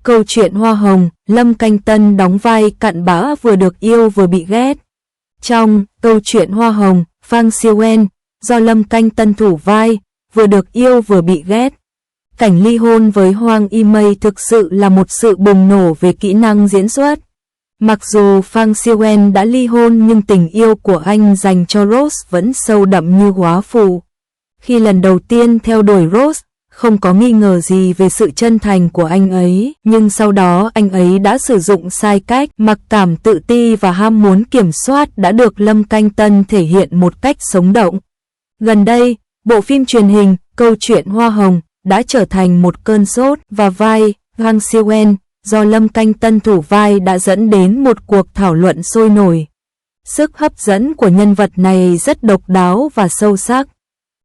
Câu chuyện Hoa Hồng, Lâm Canh Tân đóng vai cặn bã vừa được yêu vừa bị ghét. Trong câu chuyện Hoa Hồng, Phang Siêu-en, do Lâm Canh Tân thủ vai, vừa được yêu vừa bị ghét. Cảnh ly hôn với Hwang Y-mei thực sự là một sự bùng nổ về kỹ năng diễn xuất. Mặc dù Phang Siêu-en đã ly hôn nhưng tình yêu của anh dành cho Rose vẫn sâu đậm như góa phù. Khi lần đầu tiên theo đuổi Rose, không có nghi ngờ gì về sự chân thành của anh ấy, nhưng sau đó anh ấy đã sử dụng sai cách, mặc cảm tự ti và ham muốn kiểm soát đã được Lâm Canh Tân thể hiện một cách sống động. Gần đây, bộ phim truyền hình Câu chuyện Hoa Hồng đã trở thành một cơn sốt và vai Phang Siêu-en do Lâm Canh Tân thủ vai đã dẫn đến một cuộc thảo luận sôi nổi. Sức hấp dẫn của nhân vật này rất độc đáo và sâu sắc.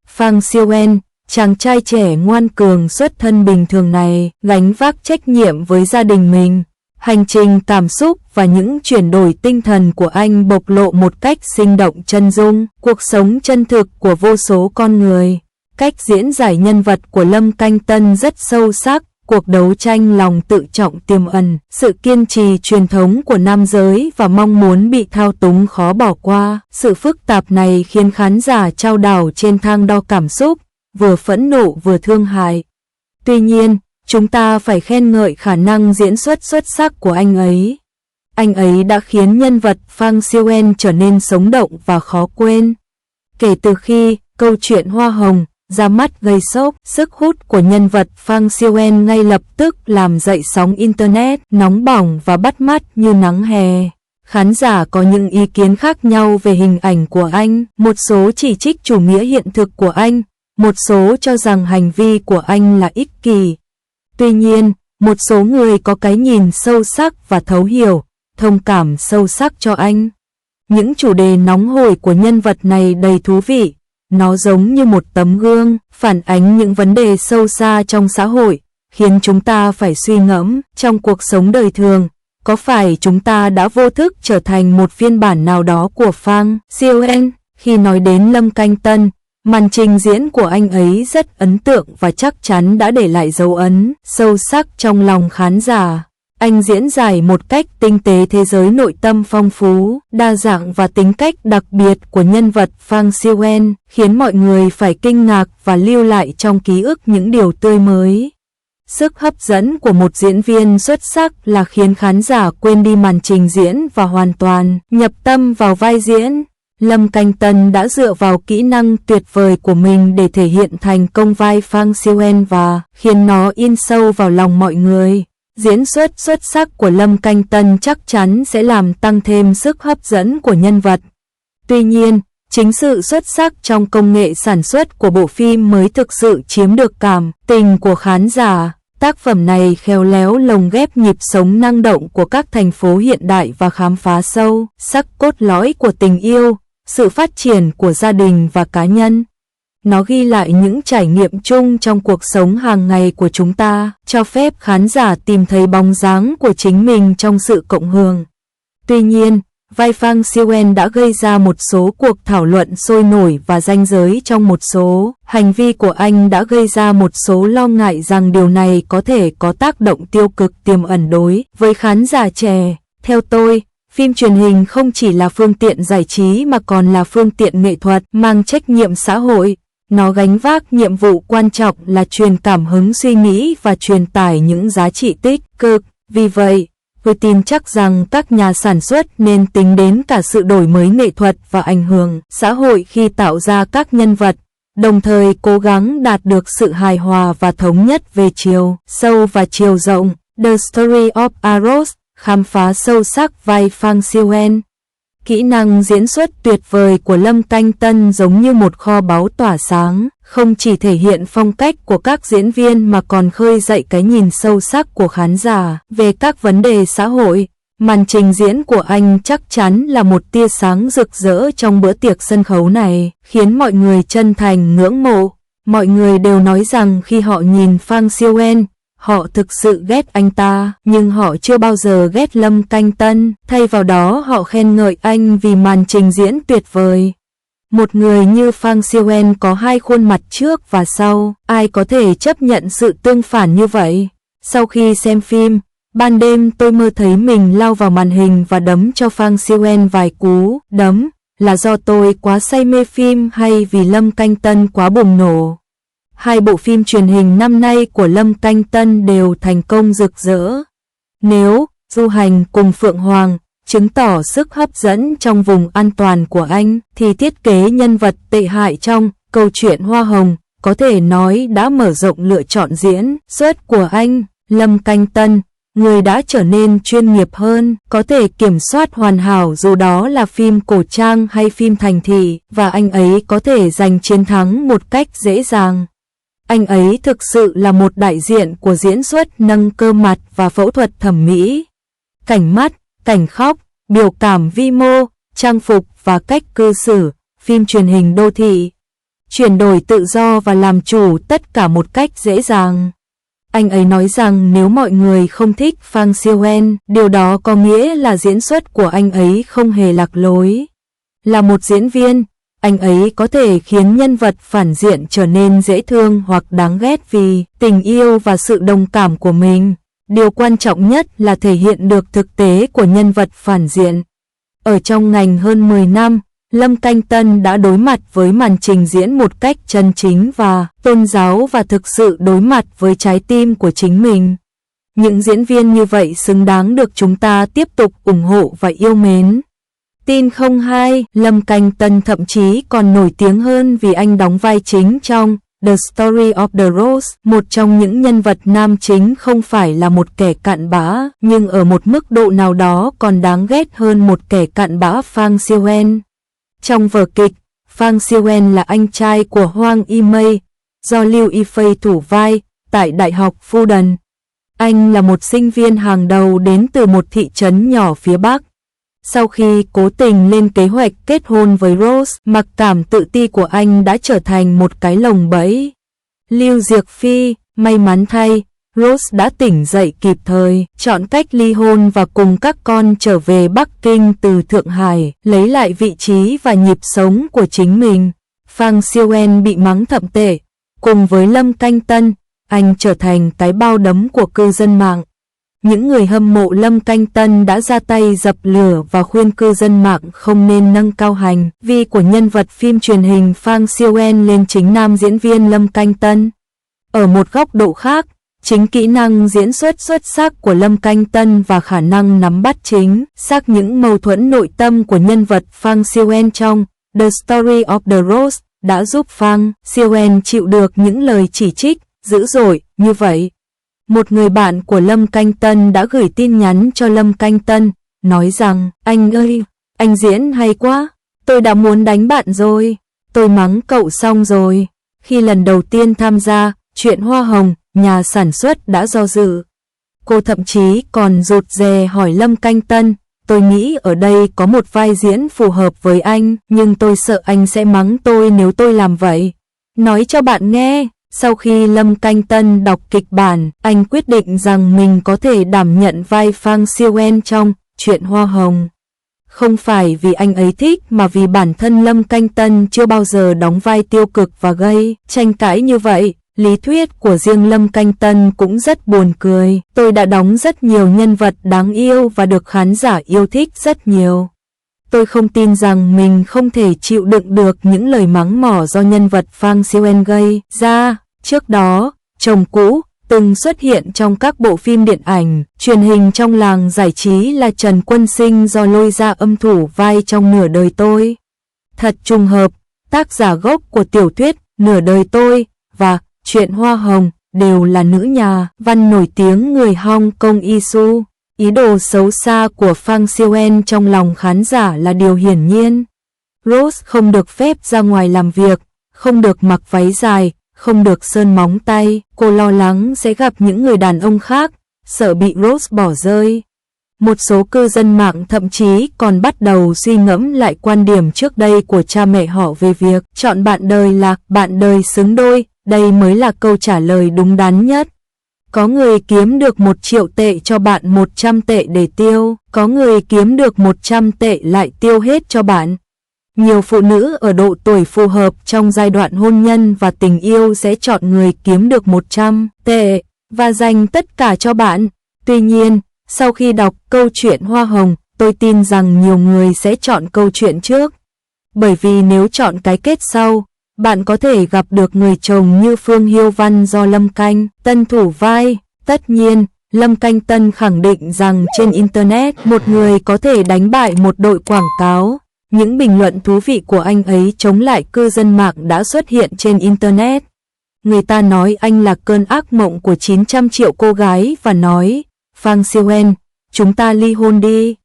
Phang Siêu-en, chàng trai trẻ ngoan cường xuất thân bình thường này, gánh vác trách nhiệm với gia đình mình. Hành trình cảm xúc và những chuyển đổi tinh thần của anh bộc lộ một cách sinh động chân dung, cuộc sống chân thực của vô số con người. Cách diễn giải nhân vật của Lâm Canh Tân rất sâu sắc, cuộc đấu tranh lòng tự trọng tiềm ẩn, sự kiên trì truyền thống của nam giới và mong muốn bị thao túng khó bỏ qua. Sự phức tạp này khiến khán giả chao đảo trên thang đo cảm xúc, vừa phẫn nộ vừa thương hại. Tuy nhiên, chúng ta phải khen ngợi khả năng diễn xuất xuất sắc của anh ấy. Anh ấy đã khiến nhân vật Phang Siêu-en trở nên sống động và khó quên. Kể từ khi Câu chuyện Hoa Hồng ra mắt gây sốc, sức hút của nhân vật Phang Siêu-en ngay lập tức làm dậy sóng Internet nóng bỏng và bắt mắt như nắng hè. Khán giả có những ý kiến khác nhau về hình ảnh của anh, một số chỉ trích chủ nghĩa hiện thực của anh, một số cho rằng hành vi của anh là ích kỷ. Tuy nhiên, một số người có cái nhìn sâu sắc và thấu hiểu, thông cảm sâu sắc cho anh. Những chủ đề nóng hổi của nhân vật này đầy thú vị. Nó giống như một tấm gương, phản ánh những vấn đề sâu xa trong xã hội, khiến chúng ta phải suy ngẫm trong cuộc sống đời thường. Có phải chúng ta đã vô thức trở thành một phiên bản nào đó của Phang Siêu-en? Khi nói đến Lâm Canh Tân, màn trình diễn của anh ấy rất ấn tượng và chắc chắn đã để lại dấu ấn sâu sắc trong lòng khán giả. Anh diễn giải một cách tinh tế thế giới nội tâm phong phú, đa dạng và tính cách đặc biệt của nhân vật Phang Siêu-en, khiến mọi người phải kinh ngạc và lưu lại trong ký ức những điều tươi mới. Sức hấp dẫn của một diễn viên xuất sắc là khiến khán giả quên đi màn trình diễn và hoàn toàn nhập tâm vào vai diễn. Lâm Canh Tân đã dựa vào kỹ năng tuyệt vời của mình để thể hiện thành công vai Phang Siêu-en và khiến nó in sâu vào lòng mọi người. Diễn xuất xuất sắc của Lâm Canh Tân chắc chắn sẽ làm tăng thêm sức hấp dẫn của nhân vật. Tuy nhiên, chính sự xuất sắc trong công nghệ sản xuất của bộ phim mới thực sự chiếm được cảm tình của khán giả. Tác phẩm này khéo léo lồng ghép nhịp sống năng động của các thành phố hiện đại và khám phá sâu sắc cốt lõi của tình yêu, sự phát triển của gia đình và cá nhân. Nó ghi lại những trải nghiệm chung trong cuộc sống hàng ngày của chúng ta, cho phép khán giả tìm thấy bóng dáng của chính mình trong sự cộng hưởng. Tuy nhiên, vai Phang Siêu-en đã gây ra một số cuộc thảo luận sôi nổi và ranh giới trong một số hành vi của anh đã gây ra một số lo ngại rằng điều này có thể có tác động tiêu cực tiềm ẩn đối với khán giả trẻ. Theo tôi, phim truyền hình không chỉ là phương tiện giải trí mà còn là phương tiện nghệ thuật mang trách nhiệm xã hội. Nó gánh vác nhiệm vụ quan trọng là truyền cảm hứng suy nghĩ và truyền tải những giá trị tích cực. Vì vậy, tôi tin chắc rằng các nhà sản xuất nên tính đến cả sự đổi mới nghệ thuật và ảnh hưởng xã hội khi tạo ra các nhân vật, đồng thời cố gắng đạt được sự hài hòa và thống nhất về chiều sâu và chiều rộng. The Story of a Rose, khám phá sâu sắc vai Phang Siêu-en. Kỹ năng diễn xuất tuyệt vời của Lâm Canh Tân giống như một kho báu tỏa sáng, không chỉ thể hiện phong cách của các diễn viên mà còn khơi dậy cái nhìn sâu sắc của khán giả về các vấn đề xã hội. Màn trình diễn của anh chắc chắn là một tia sáng rực rỡ trong bữa tiệc sân khấu này, khiến mọi người chân thành ngưỡng mộ. Mọi người đều nói rằng khi họ nhìn Phang Siêu-en, họ thực sự ghét anh ta, nhưng họ chưa bao giờ ghét Lâm Canh Tân, thay vào đó họ khen ngợi anh vì màn trình diễn tuyệt vời. Một người như Phang Siêu-en có hai khuôn mặt trước và sau, ai có thể chấp nhận sự tương phản như vậy? Sau khi xem phim, Ban đêm tôi mơ thấy mình lao vào màn hình và đấm cho Fang Siêu-en vài cú đấm. Là do tôi quá say mê phim hay vì Lâm Canh Tân quá bùng nổ? Hai bộ phim truyền hình năm nay của Lâm Canh Tân đều thành công rực rỡ. Nếu Du Hành cùng Phượng Hoàng chứng tỏ sức hấp dẫn trong vùng an toàn của anh, thì thiết kế nhân vật tệ hại trong Câu chuyện Hoa Hồng có thể nói đã mở rộng lựa chọn diễn xuất của anh. Lâm Canh Tân, người đã trở nên chuyên nghiệp hơn, có thể kiểm soát hoàn hảo dù đó là phim cổ trang hay phim thành thị, và anh ấy có thể giành chiến thắng một cách dễ dàng. Anh ấy thực sự là một đại diện của diễn xuất nâng cơ mặt và phẫu thuật thẩm mỹ. Cảnh mắt, cảnh khóc, biểu cảm vi mô, trang phục và cách cư xử, phim truyền hình đô thị. Chuyển đổi tự do và làm chủ tất cả một cách dễ dàng. Anh ấy nói rằng nếu mọi người không thích Fang Siêu-en, điều đó có nghĩa là diễn xuất của anh ấy không hề lạc lối. Là một diễn viên, anh ấy có thể khiến nhân vật phản diện trở nên dễ thương hoặc đáng ghét vì tình yêu và sự đồng cảm của mình. Điều quan trọng nhất là thể hiện được thực tế của nhân vật phản diện. Ở trong ngành hơn 10 năm, Lâm Canh Tân đã đối mặt với màn trình diễn một cách chân chính và tôn giáo và thực sự đối mặt với trái tim của chính mình. Những diễn viên như vậy xứng đáng được chúng ta tiếp tục ủng hộ và yêu mến. Tin không hay, Lâm Canh Tân thậm chí còn nổi tiếng hơn vì anh đóng vai chính trong The Story of the Rose. Một trong những nhân vật nam chính không phải là một kẻ cặn bã, nhưng ở một mức độ nào đó còn đáng ghét hơn một kẻ cặn bã. Fang Siêu-en. Trong vở kịch, Fang Siêu-en là anh trai của Hwang Yi-mei, do Liu Yifei thủ vai, tại Đại học Fudan. Anh là một sinh viên hàng đầu đến từ một thị trấn nhỏ phía Bắc. Sau khi cố tình lên kế hoạch kết hôn với Rose, mặc cảm tự ti của anh đã trở thành một cái lồng bẫy. Lưu Diệc Phi, may mắn thay, Rose đã tỉnh dậy kịp thời, chọn cách ly hôn và cùng các con trở về Bắc Kinh từ Thượng Hải, lấy lại vị trí và nhịp sống của chính mình. Fang Siêu-en bị mắng thậm tệ. Cùng với Lâm Canh Tân, anh trở thành cái bao đấm của cư dân mạng. Những người hâm mộ Lâm Canh Tân đã ra tay dập lửa và khuyên cư dân mạng không nên nâng cao hành vi của nhân vật phim truyền hình Fang Siêu-en lên chính nam diễn viên Lâm Canh Tân. Ở một góc độ khác, chính kỹ năng diễn xuất xuất sắc của Lâm Canh Tân và khả năng nắm bắt chính xác những mâu thuẫn nội tâm của nhân vật Fang Siêu-en trong The Story of the Rose đã giúp Fang Siêu-en chịu được những lời chỉ trích dữ dội như vậy. Một người bạn của Lâm Canh Tân đã gửi tin nhắn cho Lâm Canh Tân, nói rằng: "Anh ơi, anh diễn hay quá, tôi đã muốn đánh bạn rồi, tôi mắng cậu xong rồi." Khi lần đầu tiên tham gia Chuyện Hoa Hồng, nhà sản xuất đã do dự. Cô thậm chí còn rụt rè hỏi Lâm Canh Tân: "Tôi nghĩ ở đây có một vai diễn phù hợp với anh, nhưng tôi sợ anh sẽ mắng tôi nếu tôi làm vậy." Nói cho bạn nghe, sau khi Lâm Canh Tân đọc kịch bản, anh quyết định rằng mình có thể đảm nhận vai Fang Siêu-en trong Chuyện Hoa Hồng. Không phải vì anh ấy thích mà vì bản thân Lâm Canh Tân chưa bao giờ đóng vai tiêu cực và gây tranh cãi như vậy. Lý thuyết của riêng Lâm Canh Tân cũng rất buồn cười. "Tôi đã đóng rất nhiều nhân vật đáng yêu và được khán giả yêu thích rất nhiều. Tôi không tin rằng mình không thể chịu đựng được những lời mắng mỏ do nhân vật Fang Siêu-en gây ra." Trước đó, chồng cũ từng xuất hiện trong các bộ phim điện ảnh, truyền hình trong làng giải trí là Trần Quân Sinh do lôi ra âm thủ vai trong Nửa Đời Tôi. Thật trùng hợp, tác giả gốc của tiểu thuyết Nửa Đời Tôi và Chuyện Hoa Hồng đều là nữ nhà văn nổi tiếng người Hong Kong Isu. Ý đồ xấu xa của Fang Siêu-en trong lòng khán giả là điều hiển nhiên. Rose không được phép ra ngoài làm việc, không được mặc váy dài, không được sơn móng tay. Cô lo lắng sẽ gặp những người đàn ông khác, sợ bị Rose bỏ rơi. Một số cư dân mạng thậm chí còn bắt đầu suy ngẫm lại quan điểm trước đây của cha mẹ họ về việc chọn bạn đời là bạn đời xứng đôi. Đây mới là câu trả lời đúng đắn nhất. Có người kiếm được 1 triệu tệ cho bạn 100 tệ để tiêu, có người kiếm được 100 tệ lại tiêu hết cho bạn. Nhiều phụ nữ ở độ tuổi phù hợp trong giai đoạn hôn nhân và tình yêu sẽ chọn người kiếm được 100 tệ và dành tất cả cho bạn. Tuy nhiên, sau khi đọc câu chuyện Hoa Hồng, tôi tin rằng nhiều người sẽ chọn câu chuyện trước. Bởi vì nếu chọn cái kết sau, bạn có thể gặp được người chồng như Phương Hiêu Văn do Lâm Canh Tân thủ vai. Tất nhiên, Lâm Canh Tân khẳng định rằng trên Internet một người có thể đánh bại một đội quảng cáo. Những bình luận thú vị của anh ấy chống lại cư dân mạng đã xuất hiện trên Internet. Người ta nói anh là cơn ác mộng của 900 triệu cô gái và nói, Phang Siêu-en, chúng ta ly hôn đi.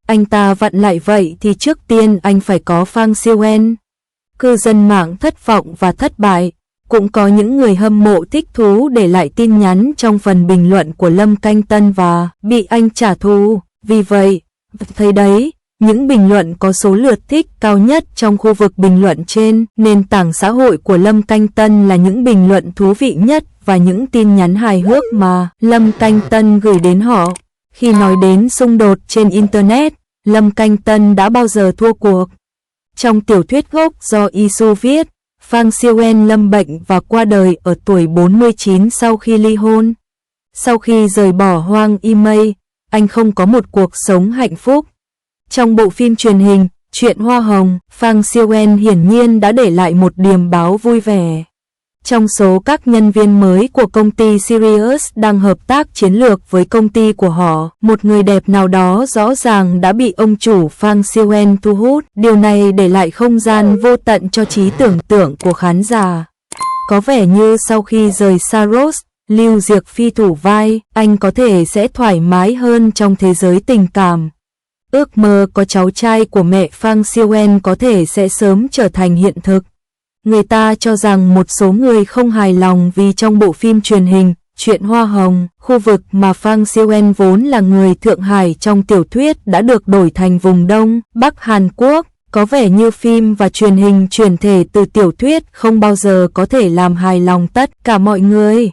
Anh ta vặn lại vậy thì trước tiên anh phải có Phang Siêu-en. Cư dân mạng thất vọng và thất bại. Cũng có những người hâm mộ thích thú để lại tin nhắn trong phần bình luận của Lâm Canh Tân và bị anh trả thù. Vì vậy, thấy đấy, những bình luận có số lượt thích cao nhất trong khu vực bình luận trên nền tảng xã hội của Lâm Canh Tân là những bình luận thú vị nhất và những tin nhắn hài hước mà Lâm Canh Tân gửi đến họ. Khi nói đến xung đột trên Internet, Lâm Canh Tân đã bao giờ thua cuộc. Trong tiểu thuyết gốc do Isu viết, Phang Siêu-en lâm bệnh và qua đời ở tuổi 49 sau khi ly hôn. Sau khi rời bỏ Hwang Imei, anh không có một cuộc sống hạnh phúc. Trong bộ phim truyền hình, Chuyện Hoa Hồng, Phang Siêu-en hiển nhiên đã để lại một điềm báo vui vẻ. Trong số các nhân viên mới của công ty Sirius đang hợp tác chiến lược với công ty của họ, một người đẹp nào đó rõ ràng đã bị ông chủ Phang Siêu-en thu hút. Điều này để lại không gian vô tận cho trí tưởng tượng của khán giả. Có vẻ như sau khi rời Saros, Lưu Diệc Phi thủ vai, anh có thể sẽ thoải mái hơn trong thế giới tình cảm. Ước mơ có cháu trai của mẹ Phang Siêu-en có thể sẽ sớm trở thành hiện thực. Người ta cho rằng một số người không hài lòng vì trong bộ phim truyền hình Chuyện Hoa Hồng, khu vực mà Phang Siêu-en vốn là người Thượng Hải trong tiểu thuyết đã được đổi thành vùng Đông, Bắc Hàn Quốc. Có vẻ như phim và truyền hình chuyển thể từ tiểu thuyết không bao giờ có thể làm hài lòng tất cả mọi người.